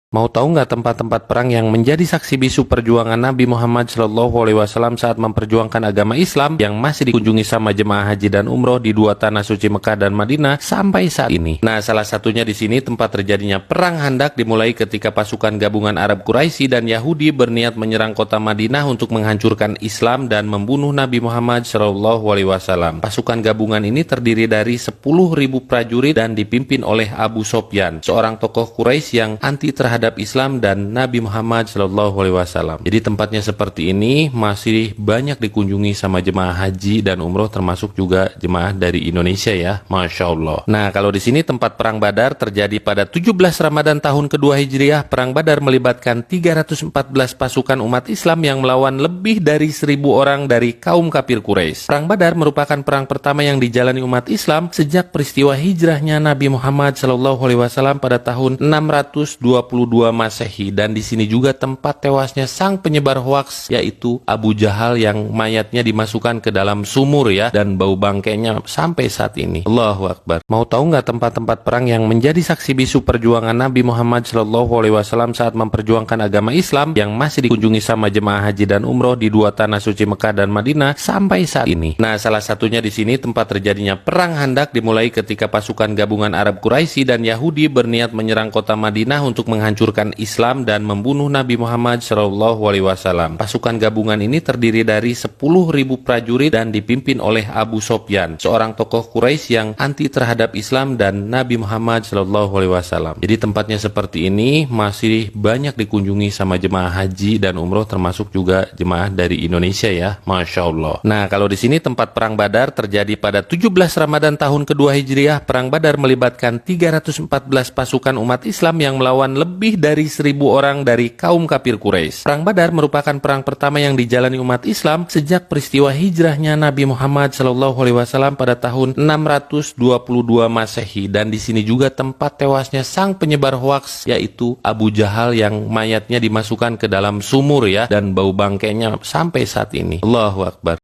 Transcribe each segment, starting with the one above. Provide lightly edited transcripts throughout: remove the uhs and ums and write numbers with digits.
Mau tahu nggak tempat-tempat perang yang menjadi saksi bisu perjuangan Nabi Muhammad SAW saat memperjuangkan agama Islam yang masih dikunjungi sama jemaah haji dan umroh di dua tanah suci Mekah dan Madinah sampai saat ini? Nah, salah satunya di sini tempat terjadinya perang Khandaq dimulai ketika pasukan gabungan Arab Quraisy dan Yahudi berniat menyerang kota Madinah untuk menghancurkan Islam dan membunuh Nabi Muhammad SAW. Pasukan gabungan ini terdiri dari 10.000 prajurit dan dipimpin oleh Abu Sofyan, seorang tokoh Quraisy yang anti terhadap Islam dan Nabi Muhammad SAW. Jadi tempatnya seperti ini masih banyak dikunjungi sama jemaah haji dan umroh, termasuk juga jemaah dari Indonesia ya, Masya Allah. Nah, kalau di sini tempat perang Badar terjadi pada 17 Ramadan tahun kedua Hijriah. Perang Badar melibatkan 314 pasukan umat Islam yang melawan lebih dari 1.000 orang dari kaum kafir Quraisy. Perang Badar merupakan perang pertama yang dijalani umat Islam sejak peristiwa hijrahnya Nabi Muhammad SAW pada tahun 622 Masehi, dan di sini juga tempat tewasnya sang penyebar hoaks yaitu Abu Jahal yang mayatnya dimasukkan ke dalam sumur ya, dan bau bangkainya sampai saat ini. Allahu Akbar. Mau tahu nggak tempat-tempat perang yang menjadi saksi bisu perjuangan Nabi Muhammad SAW saat memperjuangkan agama Islam yang masih dikunjungi sama jemaah haji dan umroh di dua tanah suci Mekah dan Madinah sampai saat ini? Nah, salah satunya di sini tempat terjadinya perang Khandaq dimulai ketika pasukan gabungan Arab Quraisy dan Yahudi berniat menyerang kota Madinah untuk menghancurkan Islam dan membunuh Nabi Muhammad SAW. Pasukan gabungan ini terdiri dari 10.000 prajurit dan dipimpin oleh Abu Sofyan, seorang tokoh Quraisy yang anti terhadap Islam dan Nabi Muhammad SAW. Jadi tempatnya seperti ini masih banyak dikunjungi sama jemaah haji dan umroh, termasuk juga jemaah dari Indonesia ya, Masya Allah. Nah, kalau di sini tempat perang Badar terjadi pada 17 Ramadan tahun kedua Hijriah. Perang Badar melibatkan 314 pasukan umat Islam yang melawan lebih dari 1.000 orang dari kaum kafir Quraisy. Perang Badar merupakan perang pertama yang dijalani umat Islam sejak peristiwa hijrahnya Nabi Muhammad SAW pada tahun 622 Masehi, dan di sini juga tempat tewasnya sang penyebar hoaks yaitu Abu Jahal yang mayatnya dimasukkan ke dalam sumur ya, dan bau bangkainya sampai saat ini. Allahu Akbar.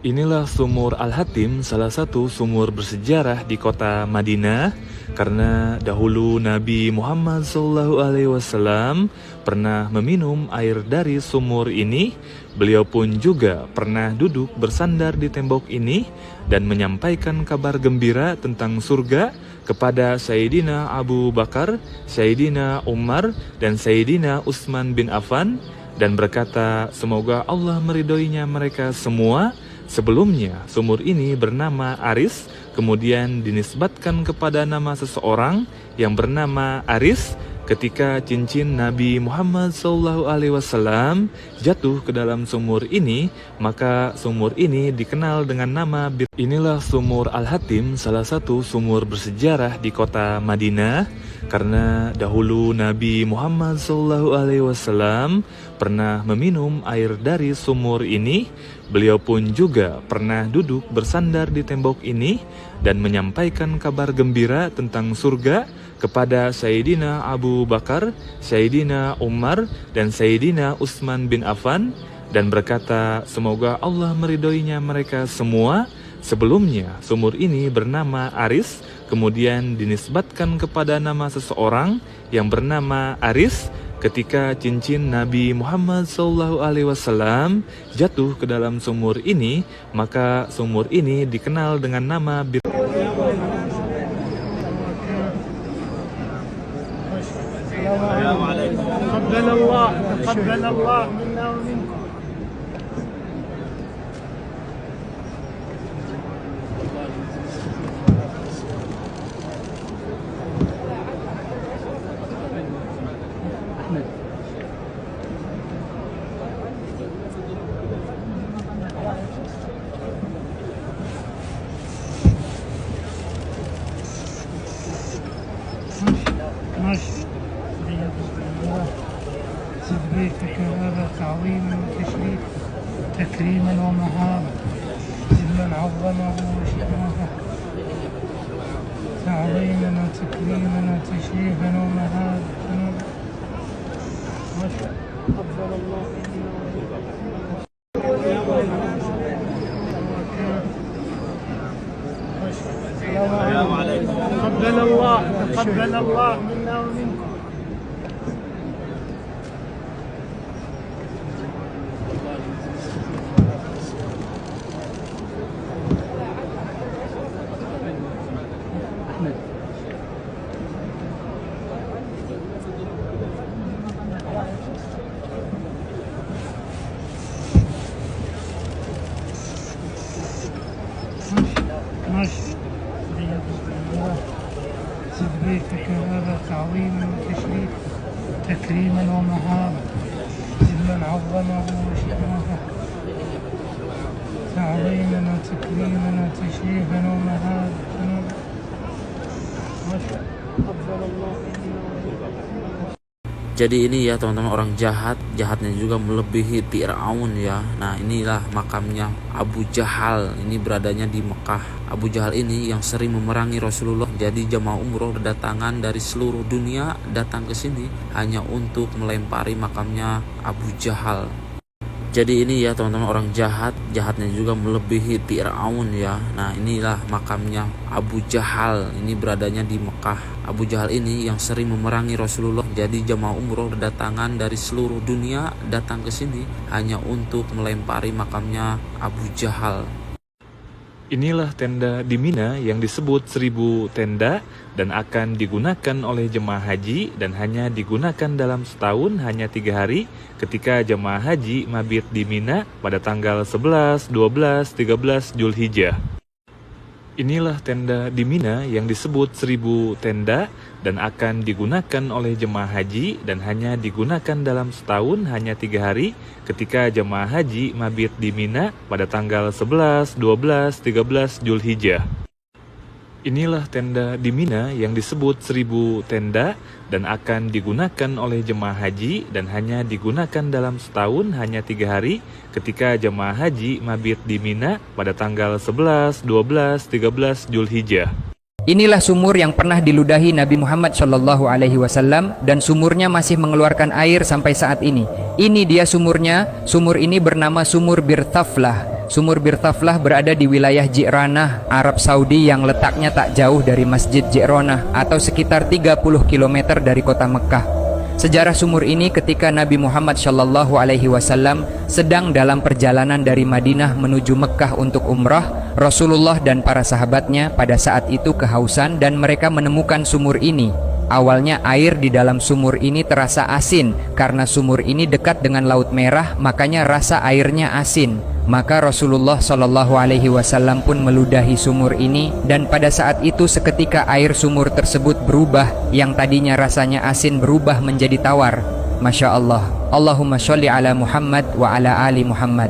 Inilah sumur Al-Hatim, salah satu sumur bersejarah di kota Madinah, karena dahulu Nabi Muhammad SAW pernah meminum air dari sumur ini. Beliau pun juga pernah duduk bersandar di tembok ini dan menyampaikan kabar gembira tentang surga kepada Sayyidina Abu Bakar, Sayyidina Umar, dan Sayyidina Utsman bin Affan, dan berkata semoga Allah meridhoinya mereka semua. Sebelumnya, sumur ini bernama Aris, kemudian dinisbatkan kepada nama seseorang yang bernama Aris ketika cincin Nabi Muhammad SAW jatuh ke dalam sumur ini, maka sumur ini dikenal dengan nama Inilah sumur Al-Hatim, salah satu sumur bersejarah di kota Madinah, karena dahulu Nabi Muhammad SAW pernah meminum air dari sumur ini. Beliau pun juga pernah duduk bersandar di tembok ini dan menyampaikan kabar gembira tentang surga kepada Sayyidina Abu Bakar, Sayyidina Umar, dan Sayyidina Utsman bin Affan, dan berkata semoga Allah meridhoinya mereka semua. Sebelumnya, sumur ini bernama Aris, kemudian dinisbatkan kepada nama seseorang yang bernama Aris ketika cincin Nabi Muhammad SAW jatuh ke dalam sumur ini, maka sumur ini dikenal dengan nama تثبيتك هذا تعظيما وتشريف تكريما ومهابة ممن عظمه وشرفه تعظيما وتكريما وتشريفا ومهابة. قبل الله قبل الله منا ومنكم. تثبيتك هذا تعظيما وتشريف تكريما ومهابة ممن عظمه وشرفه تعظيما وتكريما وتشريفا ومهابة. قبل الله. Jadi ini ya teman-teman, orang jahatnya juga melebihi Fir'aun ya. Nah inilah makamnya Abu Jahal, ini beradanya di Mekah. Abu Jahal ini yang sering memerangi Rasulullah. Jadi jamaah umroh berdatangan dari seluruh dunia datang ke sini hanya untuk melempari makamnya Abu Jahal. Jadi ini ya teman-teman, orang jahatnya juga melebihi Fir'aun ya. Nah inilah makamnya Abu Jahal, ini beradanya di Mekah. Abu Jahal ini yang sering memerangi Rasulullah. Jadi jamaah umroh berdatangan dari seluruh dunia datang ke sini hanya untuk melempari makamnya Abu Jahal. Inilah tenda di Mina yang disebut 1000 tenda dan akan digunakan oleh jemaah haji dan hanya digunakan dalam setahun hanya 3 hari ketika jemaah haji mabit di Mina pada tanggal 11, 12, 13 Zulhijjah. Inilah tenda di Mina yang disebut 1000 tenda dan akan digunakan oleh jemaah haji dan hanya digunakan dalam setahun hanya 3 hari ketika jemaah haji mabit di Mina pada tanggal 11, 12, 13 Zulhijjah. Inilah tenda di Mina yang disebut 1000 tenda dan akan digunakan oleh jemaah haji dan hanya digunakan dalam setahun hanya 3 hari ketika jemaah haji mabit di Mina pada tanggal 11, 12, 13 Zulhijjah. Inilah sumur yang pernah diludahi Nabi Muhammad SAW dan sumurnya masih mengeluarkan air sampai saat ini. Ini dia sumurnya. Sumur ini bernama sumur Bir Thaflah. Sumur Bir Thaflah berada di wilayah Ji'ranah, Arab Saudi yang letaknya tak jauh dari Masjid Ji'ranah atau sekitar 30 km dari kota Mekah. Sejarah sumur ini ketika Nabi Muhammad SAW sedang dalam perjalanan dari Madinah menuju Mekah untuk umrah. Rasulullah dan para sahabatnya pada saat itu kehausan dan mereka menemukan sumur ini. Awalnya air di dalam sumur ini terasa asin karena sumur ini dekat dengan Laut Merah, makanya rasa airnya asin. Maka Rasulullah SAW pun meludahi sumur ini, dan pada saat itu seketika air sumur tersebut berubah, yang tadinya rasanya asin berubah menjadi tawar. Masya Allah. Allahumma sholli ala Muhammad wa ala ali Muhammad.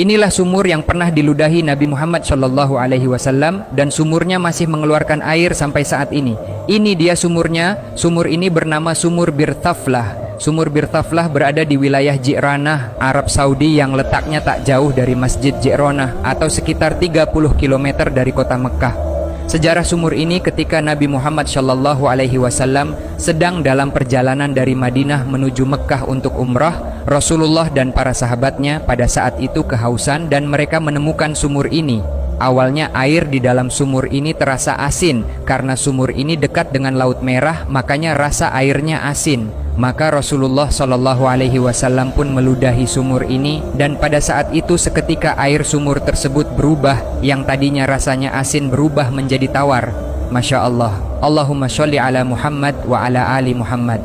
Inilah sumur yang pernah diludahi Nabi Muhammad SAW, dan sumurnya masih mengeluarkan air sampai saat ini. Ini dia sumurnya. Sumur ini bernama Sumur Bir Thaflah. Sumur Bir Thaflah berada di wilayah Ji'ranah, Arab Saudi yang letaknya tak jauh dari Masjid Ji'ranah atau sekitar 30 km dari kota Mekah. Sejarah sumur ini ketika Nabi Muhammad SAW sedang dalam perjalanan dari Madinah menuju Mekah untuk umrah. Rasulullah dan para sahabatnya pada saat itu kehausan dan mereka menemukan sumur ini. Awalnya air di dalam sumur ini terasa asin karena sumur ini dekat dengan Laut Merah, makanya rasa airnya asin. Maka Rasulullah SAW pun meludahi sumur ini, dan pada saat itu seketika air sumur tersebut berubah, yang tadinya rasanya asin berubah menjadi tawar. Masya Allah. Allahumma sholli ala Muhammad wa ala ali Muhammad.